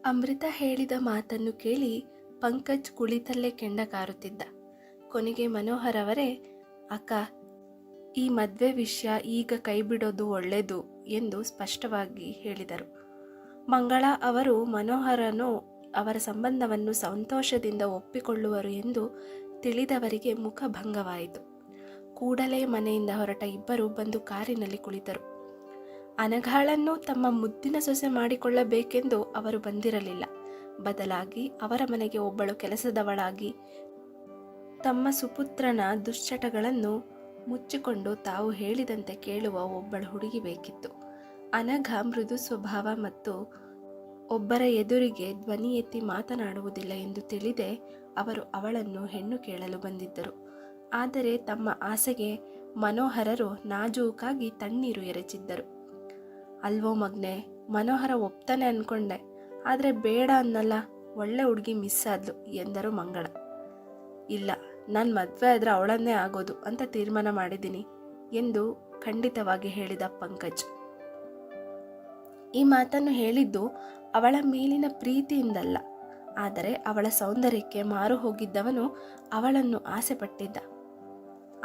ಅಮೃತ ಹೇಳಿದ ಮಾತನ್ನು ಕೇಳಿ ಪಂಕಜ್ ಕುಳಿತಲ್ಲೇ ಕೆಂಡ ಕಾರುತ್ತಿದ್ದ. ಕೊನೆಗೆ ಮನೋಹರ್ ಅವರೇ, ಅಕ್ಕ, ಈ ಮದುವೆ ವಿಷಯ ಈಗ ಕೈಬಿಡೋದು ಒಳ್ಳೆಯದು ಎಂದು ಸ್ಪಷ್ಟವಾಗಿ ಹೇಳಿದರು. ಮಂಗಳ ಅವರು ಮನೋಹರನು ಅವರ ಸಂಬಂಧವನ್ನು ಸಂತೋಷದಿಂದ ಒಪ್ಪಿಕೊಳ್ಳುವರು ಎಂದು ತಿಳಿದವರಿಗೆ ಮುಖಭಂಗವಾಯಿತು. ಕೂಡಲೇ ಮನೆಯಿಂದ ಹೊರಟ ಇಬ್ಬರು ಬಂದು ಕಾರಿನಲ್ಲಿ ಕುಳಿತರು. ಅನಘಾಳನ್ನು ತಮ್ಮ ಮುದ್ದಿನ ಸೊಸೆ ಮಾಡಿಕೊಳ್ಳಬೇಕೆಂದು ಅವರು ಬಂದಿರಲಿಲ್ಲ. ಬದಲಾಗಿ ಅವರ ಮನೆಗೆ ಒಬ್ಬಳು ಕೆಲಸದವಳಾಗಿ ತಮ್ಮ ಸುಪುತ್ರನ ದುಶ್ಚಟಗಳನ್ನು ಮುಚ್ಚಿಕೊಂಡು ತಾವು ಹೇಳಿದಂತೆ ಕೇಳುವ ಒಬ್ಬಳು ಹುಡುಗಿ ಬೇಕಿತ್ತು. ಅನಘ ಮೃದು ಸ್ವಭಾವ ಮತ್ತು ಒಬ್ಬರ ಎದುರಿಗೆ ಧ್ವನಿ ಎತ್ತಿ ಮಾತನಾಡುವುದಿಲ್ಲ ಎಂದು ತಿಳಿದೇ ಅವರು ಅವಳನ್ನು ಹೆಣ್ಣು ಕೇಳಲು ಬಂದಿದ್ದರು. ಆದರೆ ತಮ್ಮ ಆಸೆಗೆ ಮನೋಹರರು ನಾಜೂಕಾಗಿ ತಣ್ಣೀರು ಎರಚಿದ್ದರು. ಅಲ್ವೋ ಮಗ್ನೆ, ಮನೋಹರ ಒಪ್ತಾನೆ ಅನ್ಕೊಂಡೆ, ಆದರೆ ಬೇಡ ಅನ್ನಲ್ಲ, ಒಳ್ಳೆ ಹುಡುಗಿ ಮಿಸ್ ಆದ್ಲು ಎಂದರು ಮಂಗಳ. ಇಲ್ಲ, ನಾನು ಮದುವೆ ಆದರೆ ಅವಳನ್ನೇ ಆಗೋದು ಅಂತ ತೀರ್ಮಾನ ಮಾಡಿದ್ದೀನಿ ಎಂದು ಖಂಡಿತವಾಗಿ ಹೇಳಿದ ಪಂಕಜ್. ಈ ಮಾತನ್ನು ಹೇಳಿದ್ದು ಅವಳ ಮೇಲಿನ ಪ್ರೀತಿಯಿಂದಲ್ಲ, ಆದರೆ ಅವಳ ಸೌಂದರ್ಯಕ್ಕೆ ಮಾರು ಹೋಗಿದ್ದವನು ಅವಳನ್ನು ಆಸೆ ಪಟ್ಟಿದ್ದ.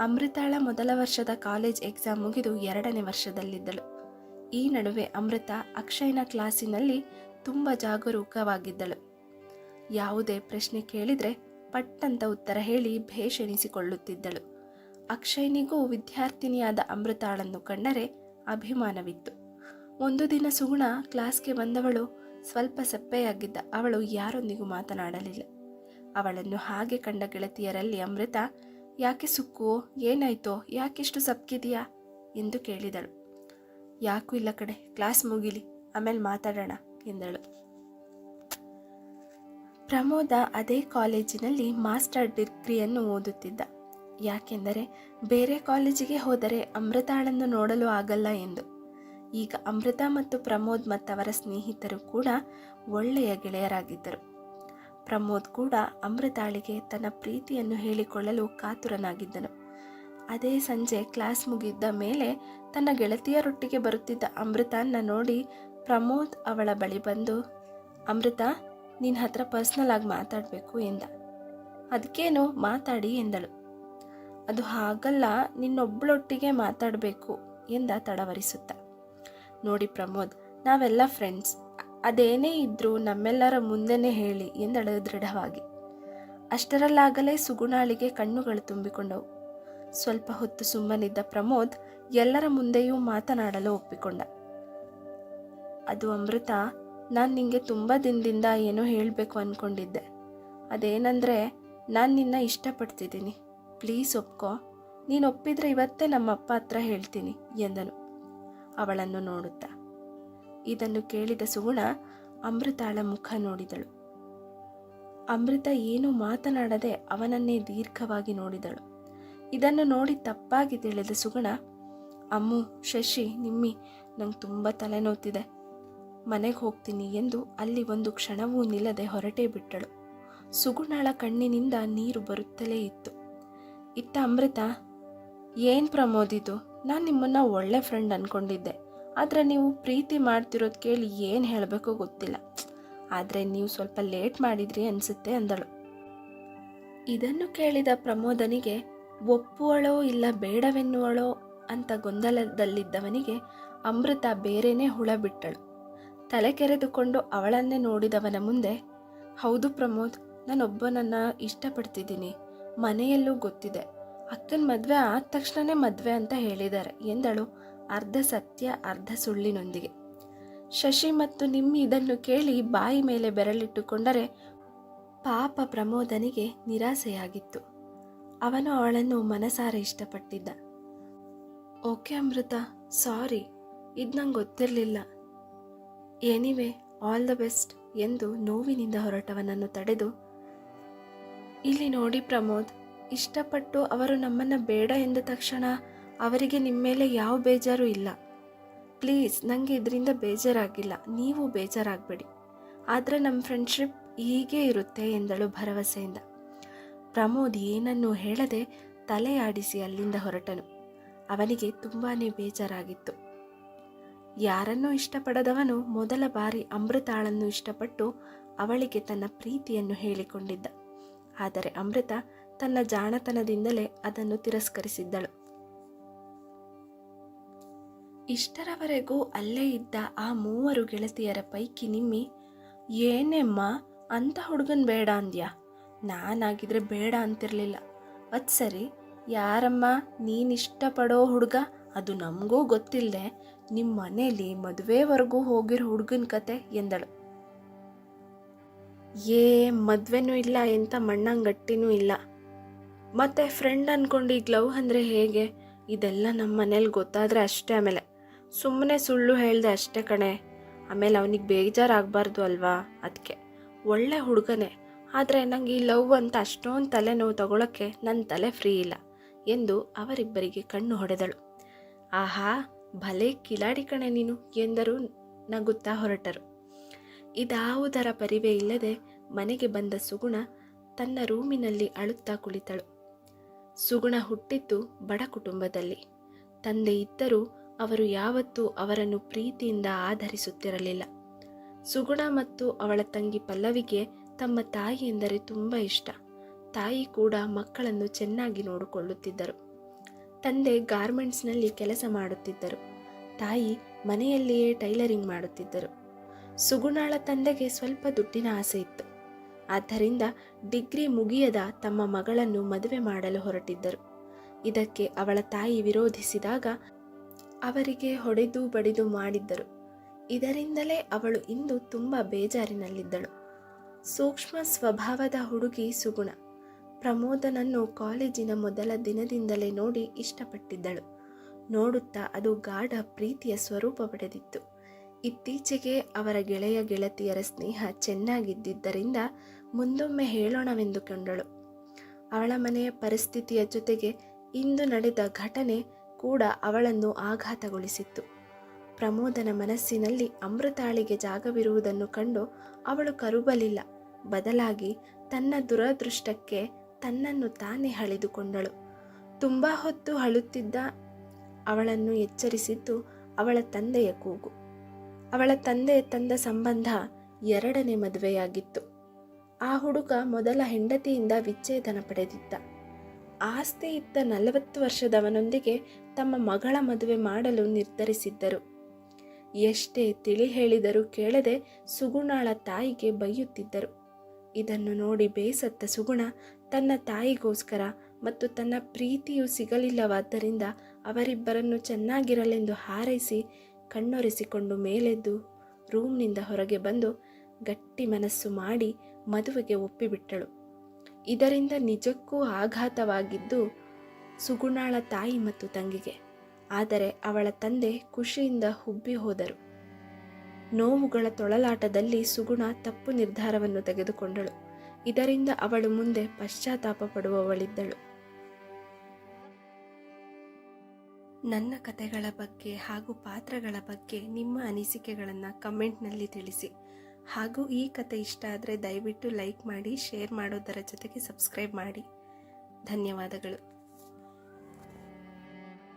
ಅಮೃತಾಳ ಮೊದಲ ವರ್ಷದ ಕಾಲೇಜ್ ಎಕ್ಸಾಮ್ ಮುಗಿದು 2ನೇ ವರ್ಷದಲ್ಲಿದ್ದಳು. ಈ ನಡುವೆ ಅಮೃತ ಅಕ್ಷಯ್ನ ಕ್ಲಾಸಿನಲ್ಲಿ ತುಂಬ ಜಾಗರೂಕವಾಗಿದ್ದಳು. ಯಾವುದೇ ಪ್ರಶ್ನೆ ಕೇಳಿದರೆ ಪಟ್ಟಂತ ಉತ್ತರ ಹೇಳಿ ಭೇಷ್ ಎನಿಸಿಕೊಳ್ಳುತ್ತಿದ್ದಳು. ಅಕ್ಷಯ್ನಿಗೂ ವಿದ್ಯಾರ್ಥಿನಿಯಾದ ಅಮೃತಾಳನ್ನು ಕಂಡರೆ ಅಭಿಮಾನವಿತ್ತು. ಒಂದು ದಿನ ಸುಗುಣ ಕ್ಲಾಸ್ಗೆ ಬಂದವಳು ಸ್ವಲ್ಪ ಸಪ್ಪೆಯಾಗಿದ್ದ. ಅವಳು ಯಾರೊಂದಿಗೂ ಮಾತನಾಡಲಿಲ್ಲ. ಅವಳನ್ನು ಹಾಗೆ ಕಂಡ ಗೆಳತಿಯರಲ್ಲಿ ಅಮೃತ, ಯಾಕೆ ಸುಕ್ಕು, ಏನಾಯ್ತೋ, ಯಾಕೆಷ್ಟು ಸಪ್ಪಗಿದೆಯಾ ಎಂದು ಕೇಳಿದಳು. ಯಾಕೂ ಇಲ್ಲ ಕಡೆ, ಕ್ಲಾಸ್ ಮುಗಿಲಿ, ಆಮೇಲೆ ಮಾತಾಡೋಣ ಎಂದಳು. ಪ್ರಮೋದ ಅದೇ ಕಾಲೇಜಿನಲ್ಲಿ ಮಾಸ್ಟರ್ ಡಿಗ್ರಿಯನ್ನು ಓದುತ್ತಿದ್ದ. ಯಾಕೆಂದರೆ ಬೇರೆ ಕಾಲೇಜಿಗೆ ಹೋದರೆ ಅಮೃತಾಳನ್ನು ನೋಡಲು ಆಗಲ್ಲ ಎಂದು. ಈಗ ಅಮೃತ ಮತ್ತು ಪ್ರಮೋದ್ ಮತ್ತವರ ಸ್ನೇಹಿತರು ಕೂಡ ಒಳ್ಳೆಯ ಗೆಳೆಯರಾಗಿದ್ದರು. ಪ್ರಮೋದ್ ಕೂಡ ಅಮೃತಾಳಿಗೆ ತನ್ನ ಪ್ರೀತಿಯನ್ನು ಹೇಳಿಕೊಳ್ಳಲು ಕಾತುರನಾಗಿದ್ದನು. ಅದೇ ಸಂಜೆ ಕ್ಲಾಸ್ ಮುಗಿದ ಮೇಲೆ ತನ್ನ ಗೆಳತಿಯರೊಟ್ಟಿಗೆ ಬರುತ್ತಿದ್ದ ಅಮೃತನ ನೋಡಿ ಪ್ರಮೋದ್ ಅವಳ ಬಳಿ ಬಂದು, ಅಮೃತ, ನಿನ್ನ ಹತ್ರ ಪರ್ಸ್ನಲ್ ಆಗಿ ಮಾತಾಡಬೇಕು ಎಂದ. ಅದಕ್ಕೇನು, ಮಾತಾಡಿ ಎಂದಳು. ಅದು ಹಾಗಲ್ಲ, ನಿನ್ನೊಬ್ಬಳೊಟ್ಟಿಗೆ ಮಾತಾಡಬೇಕು ಎಂದ ತಡವರಿಸುತ್ತ. ನೋಡಿ ಪ್ರಮೋದ್, ನಾವೆಲ್ಲ ಫ್ರೆಂಡ್ಸ್, ಅದೇನೇ ಇದ್ರೂ ನಮ್ಮೆಲ್ಲರ ಮುಂದೆನೇ ಹೇಳಿ ಎಂದಳು ದೃಢವಾಗಿ. ಅಷ್ಟರಲ್ಲಾಗಲೇ ಸುಗುಣಾಳಿಗೆ ಕಣ್ಣುಗಳು ತುಂಬಿಕೊಂಡವು. ಸ್ವಲ್ಪ ಹೊತ್ತು ಸುಮ್ಮನಿದ್ದ ಪ್ರಮೋದ್ ಎಲ್ಲರ ಮುಂದೆಯೂ ಮಾತನಾಡಲು ಒಪ್ಪಿಕೊಂಡ. ಅದು ಅಮೃತ, ನಾನು ನಿಂಗೆ ತುಂಬ ದಿನದಿಂದ ಏನೋ ಹೇಳಬೇಕು ಅಂದ್ಕೊಂಡಿದ್ದೆ. ಅದೇನಂದರೆ, ನಾನು ನಿನ್ನ ಇಷ್ಟಪಡ್ತಿದ್ದೀನಿ, ಪ್ಲೀಸ್ ಒಪ್ಕೋ. ನೀನು ಒಪ್ಪಿದರೆ ಇವತ್ತೇ ನಮ್ಮಪ್ಪ ಹತ್ರ ಹೇಳ್ತೀನಿ ಎಂದನು ಅವಳನ್ನು ನೋಡುತ್ತಾ. ಇದನ್ನು ಕೇಳಿದ ಸುಗುಣ ಅಮೃತಾಳ ಮುಖ ನೋಡಿದಳು. ಅಮೃತ ಏನೂ ಮಾತನಾಡದೆ ಅವನನ್ನೇ ದೀರ್ಘವಾಗಿ ನೋಡಿದಳು. ಇದನ್ನು ನೋಡಿ ತಪ್ಪಾಗಿ ತಿಳಿದ ಸುಗುಣ, ಅಮ್ಮು, ಶಶಿ, ನಿಮ್ಮಿ, ನಂಗೆ ತುಂಬ ತಲೆನೋತಿದೆ, ಮನೆಗೆ ಹೋಗ್ತೀನಿ ಎಂದು ಅಲ್ಲಿ ಒಂದು ಕ್ಷಣವೂ ನಿಲ್ಲದೆ ಹೊರಟೇ ಬಿಟ್ಟಳು. ಸುಗುಣಳ ಕಣ್ಣಿನಿಂದ ನೀರು ಬರುತ್ತಲೇ ಇತ್ತು. ಇತ್ತ ಅಮೃತ, ಏನು ಪ್ರಮೋದಿದು, ನಾನು ನಿಮ್ಮನ್ನು ಒಳ್ಳೆ ಫ್ರೆಂಡ್ ಅಂದ್ಕೊಂಡಿದ್ದೆ, ಆದರೆ ನೀವು ಪ್ರೀತಿ ಮಾಡ್ತಿರೋದು ಕೇಳಿ ಏನು ಹೇಳಬೇಕೋ ಗೊತ್ತಿಲ್ಲ, ಆದರೆ ನೀವು ಸ್ವಲ್ಪ ಲೇಟ್ ಮಾಡಿದ್ರಿ ಅನಿಸುತ್ತೆ ಅಂದಳು. ಇದನ್ನು ಕೇಳಿದ ಪ್ರಮೋದನಿಗೆ ಒಪ್ಪುವಳೋ ಇಲ್ಲ ಬೇಡವೆನ್ನುವಳೋ ಅಂತ ಗೊಂದಲದಲ್ಲಿದ್ದವನಿಗೆ ಅಮೃತ ಬೇರೆನೇ ಹುಳ ಬಿಟ್ಟಳು. ತಲೆ ಕೆರೆದುಕೊಂಡು ಅವಳನ್ನೇ ನೋಡಿದವನ ಮುಂದೆ, ಹೌದು ಪ್ರಮೋದ್, ನಾನೊಬ್ಬನನ್ನು ಇಷ್ಟಪಡ್ತಿದ್ದೀನಿ, ಮನೆಯಲ್ಲೂ ಗೊತ್ತಿದೆ, ಅಕ್ಕನ ಮದುವೆ ಆದ ತಕ್ಷಣವೇ ಮದುವೆ ಅಂತ ಹೇಳಿದ್ದಾರೆ ಎಂದಳು ಅರ್ಧ ಸತ್ಯ ಅರ್ಧ ಸುಳ್ಳಿನೊಂದಿಗೆ. ಶಶಿ ಮತ್ತು ನಿಮ್ಮಿ ಇದನ್ನು ಕೇಳಿ ಬಾಯಿ ಮೇಲೆ ಬೆರಳಿಟ್ಟುಕೊಂಡರೆ ಪಾಪ ಪ್ರಮೋದನಿಗೆ ನಿರಾಸೆಯಾಗಿತ್ತು. ಅವನು ಅವಳನ್ನು ಮನಸಾರೆ ಇಷ್ಟಪಟ್ಟಿದ್ದ. ಓಕೆ ಅಮೃತ, ಸಾರಿ, ಇದು ನಂಗೆ ಗೊತ್ತಿರಲಿಲ್ಲ, ಎನಿವೆ ಆಲ್ ದ ಬೆಸ್ಟ್ ಎಂದು ನೋವಿನಿಂದ ಹೊರಟವನನ್ನು ತಡೆದು, ಇಲ್ಲಿ ನೋಡಿ ಪ್ರಮೋದ್, ಇಷ್ಟಪಟ್ಟು ಅವರು ನಮ್ಮನ್ನು ಬೇಡ ಎಂದ ತಕ್ಷಣ ಅವರಿಗೆ ನಿಮ್ಮ ಮೇಲೆ ಯಾವ ಬೇಜಾರು ಇಲ್ಲ. ಪ್ಲೀಸ್, ನನಗೆ ಇದರಿಂದ ಬೇಜಾರಾಗಿಲ್ಲ, ನೀವು ಬೇಜಾರಾಗಬೇಡಿ, ಆದರೆ ನಮ್ಮ ಫ್ರೆಂಡ್ಶಿಪ್ ಹೀಗೇ ಇರುತ್ತೆ ಎಂದಳು ಭರವಸೆಯಿಂದ. ಪ್ರಮೋದ್ ಏನನ್ನೂ ಹೇಳದೆ ತಲೆ ಆಡಿಸಿ ಅಲ್ಲಿಂದ ಹೊರಟನು. ಅವನಿಗೆ ತುಂಬಾ ಬೇಜಾರಾಗಿತ್ತು. ಯಾರನ್ನೂ ಇಷ್ಟಪಡದವನು ಮೊದಲ ಬಾರಿ ಅಮೃತಾಳನ್ನು ಇಷ್ಟಪಟ್ಟು ಅವಳಿಗೆ ತನ್ನ ಪ್ರೀತಿಯನ್ನು ಹೇಳಿಕೊಂಡಿದ್ದ. ಆದರೆ ಅಮೃತ ತನ್ನ ಜಾಣತನದಿಂದಲೇ ಅದನ್ನು ತಿರಸ್ಕರಿಸಿದ್ದಳು. ಇಷ್ಟರವರೆಗೂ ಅಲ್ಲೇ ಇದ್ದ ಆ 3 ಗೆಳತಿಯರ ಪೈಕಿ ನಿಮ್ಮಿ, ಏನೆಮ್ಮ ಅಂಥ ಹುಡುಗನ್ ಬೇಡ ಅಂದ್ಯಾ? ನಾನಾಗಿದ್ರೆ ಬೇಡ ಅಂತಿರಲಿಲ್ಲ. ಅದು ಸರಿ, ಯಾರಮ್ಮ ನೀನಿಷ್ಟಪಡೋ ಹುಡುಗ? ಅದು ನಮಗೂ ಗೊತ್ತಿಲ್ಲದೆ ನಿಮ್ಮ ಮನೇಲಿ ಮದುವೆವರೆಗೂ ಹೋಗಿರೋ ಹುಡುಗನ ಕತೆ ಎಂದಳು. ಮದುವೆನೂ ಇಲ್ಲ, ಎಂಥ ಮಣ್ಣಂಗಟ್ಟಿನೂ ಇಲ್ಲ. ಮತ್ತೆ ಫ್ರೆಂಡ್ ಅಂದ್ಕೊಂಡು ಈಗ ಲವ್ ಅಂದರೆ ಹೇಗೆ? ಇದೆಲ್ಲ ನಮ್ಮ ಮನೇಲಿ ಗೊತ್ತಾದರೆ ಅಷ್ಟೇ. ಆಮೇಲೆ ಸುಮ್ಮನೆ ಸುಳ್ಳು ಹೇಳ್ದೆ ಅಷ್ಟೇ ಕಣೆ. ಆಮೇಲೆ ಅವನಿಗೆ ಬೇಜಾರಾಗಬಾರ್ದು ಅಲ್ವಾ, ಅದಕ್ಕೆ. ಒಳ್ಳೆ ಹುಡುಗನೇ, ಆದರೆ ನಂಗೆ ಈ ಲವ್ ಅಂತ ಅಷ್ಟೊಂದು ತಲೆನೋವು ತಗೊಳ್ಳೋಕ್ಕೆ ನನ್ನ ತಲೆ ಫ್ರೀ ಇಲ್ಲ ಎಂದು ಅವರಿಬ್ಬರಿಗೆ ಕಣ್ಣು ಹೊಡೆದಳು. ಆಹಾ, ಭಲೇ ಕಿಲಾಡಿ ಕಣೆ ನೀನು ಎಂದರು ನಗುತ್ತಾ ಹೊರಟರು. ಇದಾವುದರ ಪರಿವೇ ಇಲ್ಲದೆ ಮನೆಗೆ ಬಂದ ಸುಗುಣ ತನ್ನ ರೂಮಿನಲ್ಲಿ ಅಳುತ್ತಾ ಕುಳಿತಳು. ಸುಗುಣ ಹುಟ್ಟಿದ್ದು ಬಡ ಕುಟುಂಬದಲ್ಲಿ. ತಂದೆ ಇದ್ದರೂ ಅವರು ಯಾವತ್ತೂ ಅವರನ್ನು ಪ್ರೀತಿಯಿಂದ ಆಧರಿಸುತ್ತಿರಲಿಲ್ಲ. ಸುಗುಣ ಮತ್ತು ಅವಳ ತಂಗಿ ಪಲ್ಲವಿಗೆ ತಮ್ಮ ತಾಯಿ ಎಂದರೆ ತುಂಬ ಇಷ್ಟ. ತಾಯಿ ಕೂಡ ಮಕ್ಕಳನ್ನು ಚೆನ್ನಾಗಿ ನೋಡಿಕೊಳ್ಳುತ್ತಿದ್ದರು. ತಂದೆ ಗಾರ್ಮೆಂಟ್ಸ್ನಲ್ಲಿ ಕೆಲಸ ಮಾಡುತ್ತಿದ್ದರು. ತಾಯಿ ಮನೆಯಲ್ಲಿಯೇ ಟೈಲರಿಂಗ್ ಮಾಡುತ್ತಿದ್ದರು. ಸುಗುಣಾಳ ತಂದೆಗೆ ಸ್ವಲ್ಪ ದುಡ್ಡಿನ ಆಸೆ ಇತ್ತು. ಆದ್ದರಿಂದ ಡಿಗ್ರಿ ಮುಗಿಯದ ತಮ್ಮ ಮಗಳನ್ನು ಮದುವೆ ಮಾಡಲು ಹೊರಟಿದ್ದರು. ಇದಕ್ಕೆ ಅವಳ ತಾಯಿ ವಿರೋಧಿಸಿದಾಗ ಅವರಿಗೆ ಹೊಡೆದು ಬಡಿದು ಮಾಡಿದ್ದರು. ಇದರಿಂದಲೇ ಅವಳು ಇಂದು ತುಂಬ ಬೇಜಾರಿನಲ್ಲಿದ್ದಳು. ಸೂಕ್ಷ್ಮ ಸ್ವಭಾವದ ಹುಡುಗಿ ಸುಗುಣ. ಪ್ರಮೋದನನ್ನು ಕಾಲೇಜಿನ ಮೊದಲ ದಿನದಿಂದಲೇ ನೋಡಿ ಇಷ್ಟಪಟ್ಟಿದ್ದಳು. ನೋಡುತ್ತಾ ಅದು ಗಾಢ ಪ್ರೀತಿಯ ಸ್ವರೂಪ ಪಡೆದಿತ್ತು. ಇತ್ತೀಚೆಗೆ ಅವರ ಗೆಳೆಯ ಗೆಳತಿಯರ ಸ್ನೇಹ ಚೆನ್ನಾಗಿದ್ದರಿಂದ ಮುಂದೊಮ್ಮೆ ಹೇಳೋಣವೆಂದುಕೊಂಡಳು. ಅವಳ ಮನೆಯ ಪರಿಸ್ಥಿತಿಯ ಜೊತೆಗೆ ಇಂದು ನಡೆದ ಘಟನೆ ಕೂಡ ಅವಳನ್ನು ಆಘಾತಗೊಳಿಸಿತ್ತು. ಪ್ರಮೋದನ ಮನಸ್ಸಿನಲ್ಲಿ ಅಮೃತಾಳಿಗೆ ಜಾಗವಿರುವುದನ್ನು ಕಂಡು ಅವಳು ಕರುಬಲಿಲ್ಲ. ಬದಲಾಗಿ ತನ್ನ ದುರದೃಷ್ಟಕ್ಕೆ ತನ್ನನ್ನು ತಾನೇ ಹಳೆದುಕೊಂಡಳು. ತುಂಬ ಹೊತ್ತು ಅಳುತ್ತಿದ್ದ ಅವಳನ್ನು ಎಚ್ಚರಿಸಿದ್ದು ಅವಳ ತಂದೆಯ ಕೂಗು. ಅವಳ ತಂದೆ ತಂದ ಸಂಬಂಧ 2ನೇ ಮದುವೆಯಾಗಿತ್ತು. ಆ ಹುಡುಗ ಮೊದಲ ಹೆಂಡತಿಯಿಂದ ವಿಚ್ಛೇದನ ಪಡೆದಿದ್ದ. ಆಸ್ತಿ ಇದ್ದ 40 ವರ್ಷದವನೊಂದಿಗೆ ತಮ್ಮ ಮಗಳ ಮದುವೆ ಮಾಡಲು ನಿರ್ಧರಿಸಿದ್ದರು. ಎಷ್ಟೇ ತಿಳಿ ಹೇಳಿದರೂ ಕೇಳದೆ ಸುಗುಣಾಳ ತಾಯಿಗೆ ಬೈಯುತ್ತಿದ್ದರು. ಇದನ್ನು ನೋಡಿ ಬೇಸತ್ತ ಸುಗುಣ ತನ್ನ ತಾಯಿಗೋಸ್ಕರ ಮತ್ತು ತನ್ನ ಪ್ರೀತಿಯು ಸಿಗಲಿಲ್ಲವಾದ್ದರಿಂದ ಅವರಿಬ್ಬರನ್ನು ಚೆನ್ನಾಗಿರಲೆಂದು ಹಾರೈಸಿ ಕಣ್ಣೊರೆಸಿಕೊಂಡು ಮೇಲೆದ್ದು ರೂಮ್ನಿಂದ ಹೊರಗೆ ಬಂದು ಗಟ್ಟಿ ಮನಸ್ಸು ಮಾಡಿ ಮದುವೆಗೆ ಒಪ್ಪಿಬಿಟ್ಟಳು. ಇದರಿಂದ ನಿಜಕ್ಕೂ ಆಘಾತವಾಗಿದ್ದು ಸುಗುಣಾಳ ತಾಯಿ ಮತ್ತು ತಂಗಿಗೆ. ಆದರೆ ಅವಳ ತಂದೆ ಖುಷಿಯಿಂದ ಹುಬ್ಬಿ ಹೋದರು. ನೋವುಗಳ ತೊಳಲಾಟದಲ್ಲಿ ಸುಗುಣ ತಪ್ಪು ನಿರ್ಧಾರವನ್ನು ತೆಗೆದುಕೊಂಡಳು. ಇದರಿಂದ ಅವಳು ಮುಂದೆ ಪಶ್ಚಾತ್ತಾಪ ಪಡುವವಳಿದ್ದಳು. ನನ್ನ ಕಥೆಗಳ ಬಗ್ಗೆ ಹಾಗೂ ಪಾತ್ರಗಳ ಬಗ್ಗೆ ನಿಮ್ಮ ಅನಿಸಿಕೆಗಳನ್ನು ಕಮೆಂಟ್ನಲ್ಲಿ ತಿಳಿಸಿ. ಹಾಗೂ ಈ ಕತೆ ಇಷ್ಟ ಆದರೆ ದಯವಿಟ್ಟು ಲೈಕ್ ಮಾಡಿ, ಶೇರ್ ಮಾಡೋದರ ಜೊತೆಗೆ ಸಬ್ಸ್ಕ್ರೈಬ್ ಮಾಡಿ. ಧನ್ಯವಾದಗಳು.